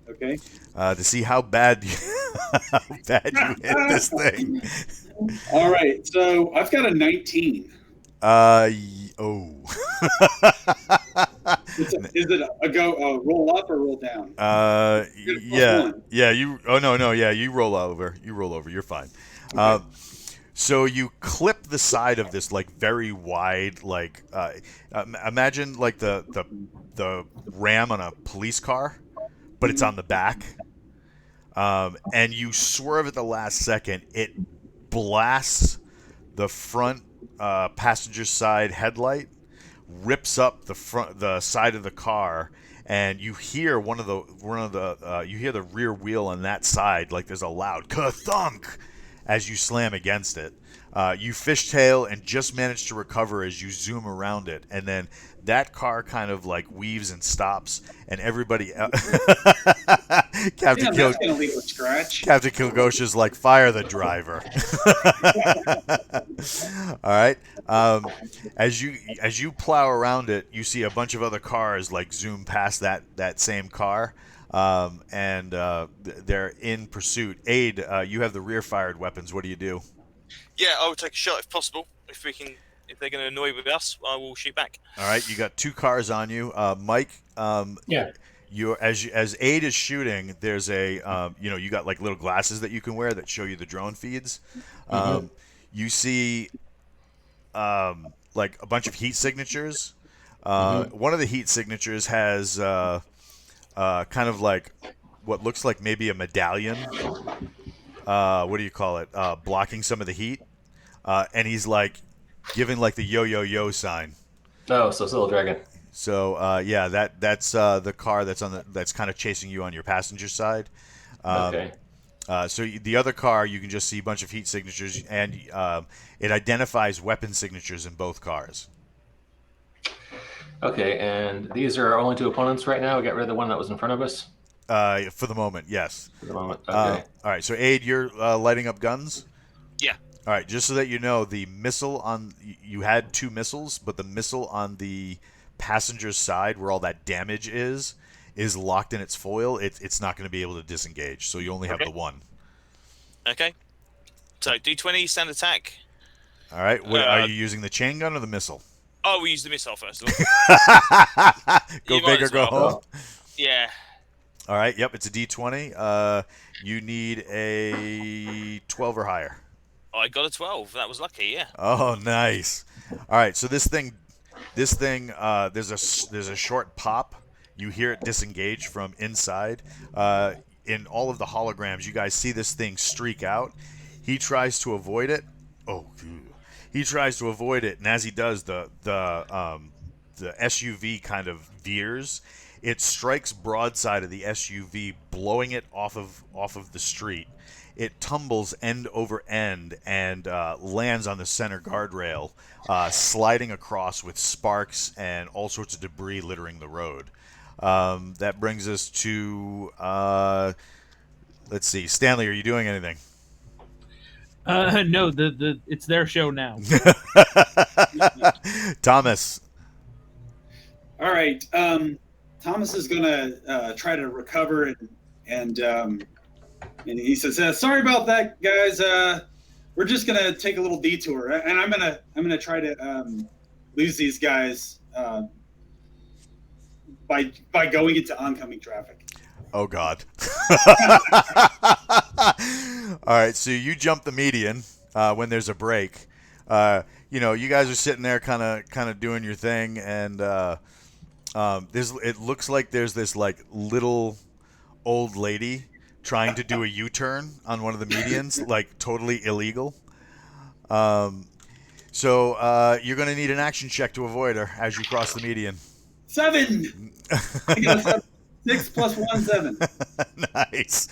Okay. To see how bad you hit this thing. All right. So I've got a 19. Oh. Is it a roll up or roll down? Yeah. Yeah. You roll over. You're fine. Okay. So you clip the side of this like very wide, like imagine like the ram on a police car, but it's on the back. And you swerve at the last second. It blasts the front passenger side headlight, rips up the side of the car, and you hear you hear the rear wheel on that side like there's a loud ka-thunk as you slam against it. You fishtail and just manage to recover as you zoom around it, and then that car kind of like weaves and stops, and everybody. Captain Damn, that's gonna leave a scratch. Captain Kilgosha's like, fire the driver. All right. As you plow around it, you see a bunch of other cars like zoom past that same car, and they're in pursuit. Aid, you have the rear-fired weapons. What do you do? Yeah, I will take a shot if possible. If they're going to annoy with us, I will shoot back. All right, you got 2 cars on you. Mike, Yeah. as Aid is shooting, there's a you got like little glasses that you can wear that show you the drone feeds. You see like a bunch of heat signatures. One of the heat signatures has kind of like what looks like maybe a medallion. What do you call it? Blocking some of the heat, and he's like giving like the yo sign. Oh, so it's a little dragon. So yeah, that's the car that's kind of chasing you on your passenger side. Okay. So the other car, you can just see a bunch of heat signatures, and it identifies weapon signatures in both cars. Okay, and these are our only 2 opponents right now. We got rid of the one that was in front of us For the moment, yes. for the moment. Okay. All right, so Aid, you're lighting up guns? Yeah. All right, just so that you know, the missile on... You had 2 missiles, but the missile on the passenger's side, where all that damage is locked in its foil. It's not going to be able to disengage, so you only have the 1. Okay. So, D20, stand attack. All right, are you using the chain gun or the missile? Oh, we use the missile first of all. Go You big might or as go well. home. Yeah. All right, yep, it's a D20. You need a 12 or higher. I got a 12. That was lucky, yeah. Oh, nice. All right, so this thing, there's a short pop. You hear it disengage from inside. In all of the holograms, you guys see this thing streak out. He tries to avoid it. Oh, he tries to avoid it, and as he does, the SUV kind of veers. It strikes broadside of the SUV, blowing it off of the street. It tumbles end over end and lands on the center guardrail, sliding across with sparks and all sorts of debris littering the road. That brings us to, let's see, Stanley, are you doing anything? No, it's their show now. Thomas. All right. Thomas is gonna try to recover and he says, "Sorry about that, guys. We're just gonna take a little detour, and I'm gonna try to lose these guys by going into oncoming traffic." Oh God. All right, so you jump the median when there's a break. You guys are sitting there kind of doing your thing, and it looks like there's this like little old lady trying to do a U-turn on one of the medians, like totally illegal. So you're going to need an action check to avoid her as you cross the median. 7. I got a 7. 6 plus 1, 7. Nice.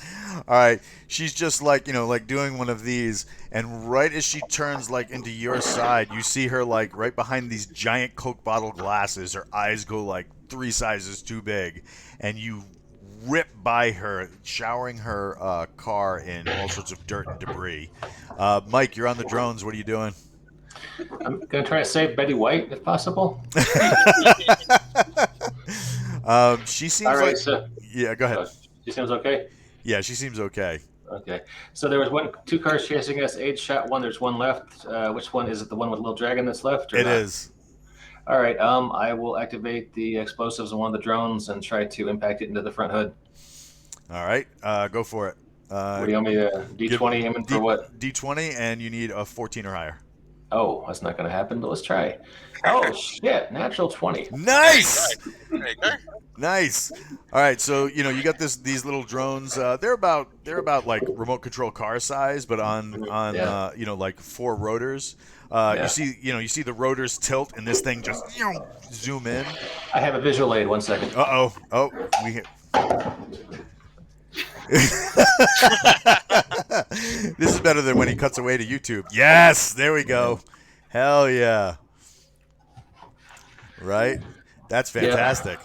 All right. She's just like doing one of these, and right as she turns like into your side, you see her like right behind these giant Coke bottle glasses. Her eyes go like 3 sizes too big, and you rip by her, showering her car in all sorts of dirt and debris. Mike, you're on the drones. What are you doing? I'm going to try to save Betty White if possible. She seems All right, like... so Yeah, go ahead. she seems okay. Yeah, she seems okay. Okay, so there was 2 cars chasing us. 8 shot 1. There's 1 left. Which one is it? The one with the little dragon that's left? Or It not? is. All right. I will activate the explosives on one of the drones and try to impact it into the front hood. All right, go for it. What do you want me to D20 aiming for what? D20, and you need a 14 or higher. Oh, that's not going to happen, but let's try. Oh, shit. Natural 20. Nice! There you go. Nice. All right, so you got these little drones. They're about like remote control car size, but on like 4 rotors. Yeah. You see the rotors tilt, and this thing just zoom in. I have a visual aid. 1 second. Oh, we hit. This is better than when he cuts away to YouTube. Yes, there we go. Hell yeah. Right? That's Yeah. fantastic.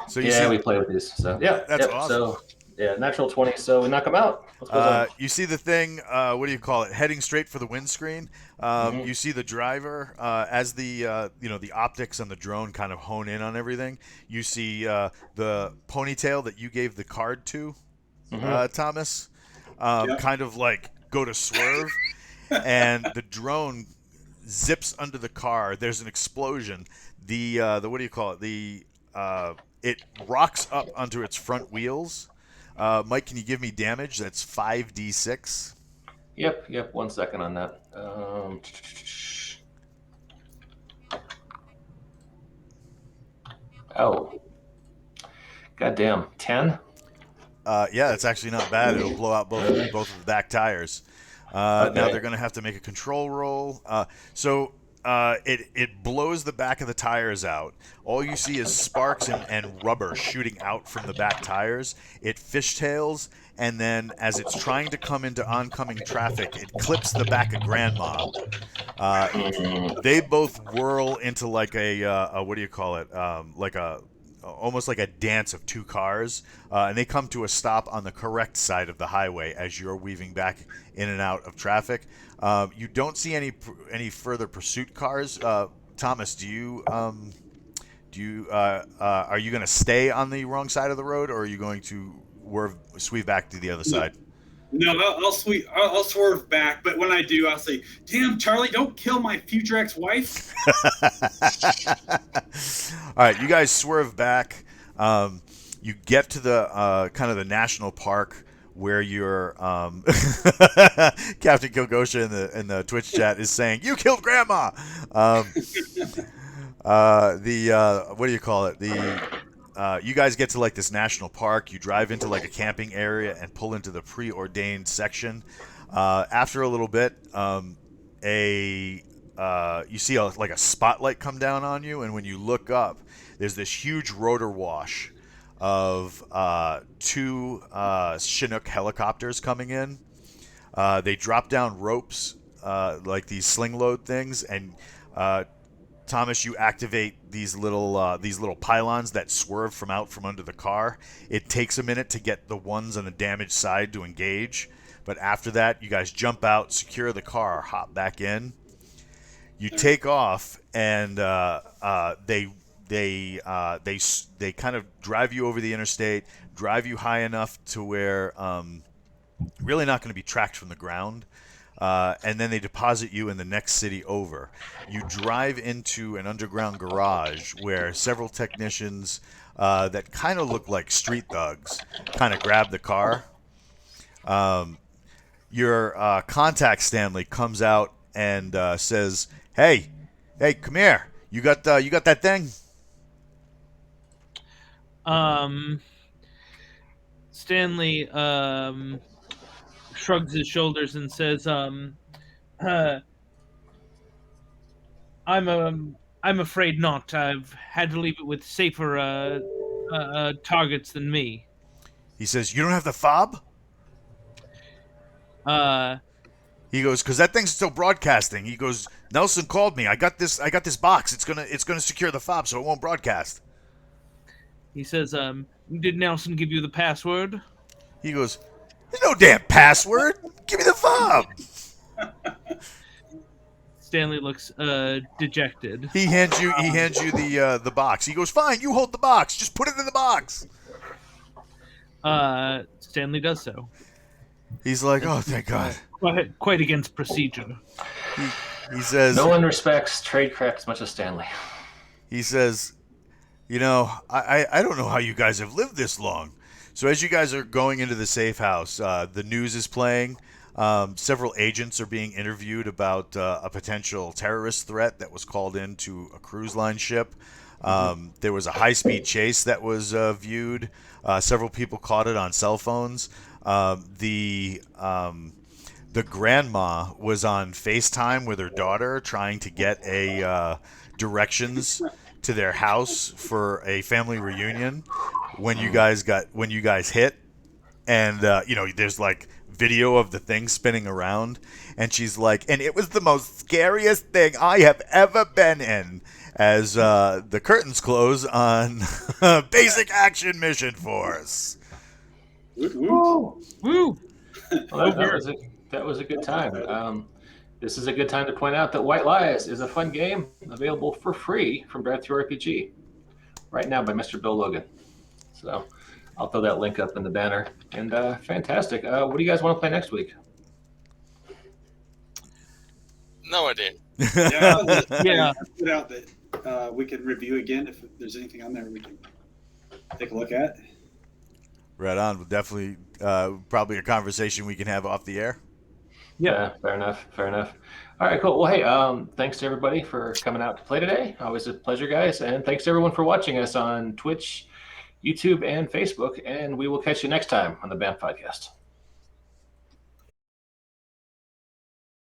So you Yeah, see, we play with these. So yeah, that's yep. awesome. So yeah, natural 20. So we knock them out. What goes on? You see the thing, what do you call it? Heading straight for the windscreen. Mhm. You see the driver as the the optics on the drone kind of hone in on everything. You see the ponytail that you gave the card to, Mhm. Thomas, Yep. kind of like go to swerve, and the drone zips under the car. There's an explosion. The what do you call it? It rocks up onto its front wheels. Mike, can you give me damage? That's 5d6. Yep. 1 second on that. Oh, goddamn, 10. Yeah, that's actually not bad. It'll blow out both of the back tires. Now Okay. they're going to have to make a control roll. It blows the back of the tires out. All you see is sparks and rubber shooting out from the back tires. It fishtails, and then as it's trying to come into oncoming traffic, it clips the back of Grandma. Uh, they both whirl into like a what do you call it? Like a almost like a dance of two cars, and they come to a stop on the correct side of the highway as you're weaving back in and out of traffic. You don't see any further pursuit cars. Thomas, are you going to stay on the wrong side of the road, or are you going to sweep back to the other No, side? no, I'll swerve back, but when I do, I'll say, "Damn, Charlie, don't kill my future ex-wife." All right, you guys swerve back. You get to the kind of the national park where your Captain Kilgosha in the Twitch chat is saying, "You killed Grandma." Um, what do you call it? You guys get to like this national park. You drive into like a camping area and pull into the preordained section. After a little bit, you see like a spotlight come down on you, and when you look up, there's this huge rotor wash of two Chinook helicopters coming in. They drop down ropes like these sling load things, and Thomas, you activate these little pylons that swerve from out from under the car. It takes a minute to get the ones on the damaged side to engage, but after that, you guys jump out, secure the car, hop back in. You take off, and they kind of drive you over the interstate, drive you high enough to where really not going to be tracked from the ground. And then they deposit you in the next city over. You drive into an underground garage where several technicians that kind of look like street thugs kind of grab the car. Your contact Stanley comes out and says, "Hey, come here. You got that thing?" Stanley shrugs his shoulders and says, uh, I'm afraid not. I've had to leave it with safer targets than me." He says, "You don't have the fob?" Uh, He goes, "Cause that thing's still broadcasting." He goes, "Nelson called me. I got this box. It's gonna secure the fob so it won't broadcast." he says, "Did Nelson give you the password?" He goes, "There's no damn password. Give me the fob." Stanley looks dejected. He hands you the box. He goes, "Fine, you hold the box. Just put it in the box." Stanley does so. He's like, "Oh, thank God." Quite against procedure. He says, No one respects tradecraft as much as Stanley. he says, I don't know how you guys have lived this long. So as you guys are going into the safe house, the news is playing. Several agents are being interviewed about a potential terrorist threat that was called into a cruise line ship. There was a high-speed chase that was viewed. Several people caught it on cell phones. The grandma was on FaceTime with her daughter trying to get a directions to their house for a family reunion when you guys hit. and there's like video of the thing spinning around, and she's like, and it was the most scariest thing I have ever been in, as the curtains close on Basic Action Mission Force. Woo! Well, that was a good time. This is a good time to point out that White Lies is a fun game available for free from Drive-Thru RPG right now by Mr. Bill Logan. So I'll throw that link up in the banner. And fantastic. What do you guys want to play next week? No idea. Yeah. Put out that we can review again if there's anything on there we can take a look at. Right on. We'll definitely probably a conversation we can have off the air. Yeah, fair enough. All right, cool. Well, hey, thanks to everybody for coming out to play today. Always a pleasure, guys. And thanks to everyone for watching us on Twitch, YouTube, and Facebook. And we will catch you next time on the BAMF Podcast.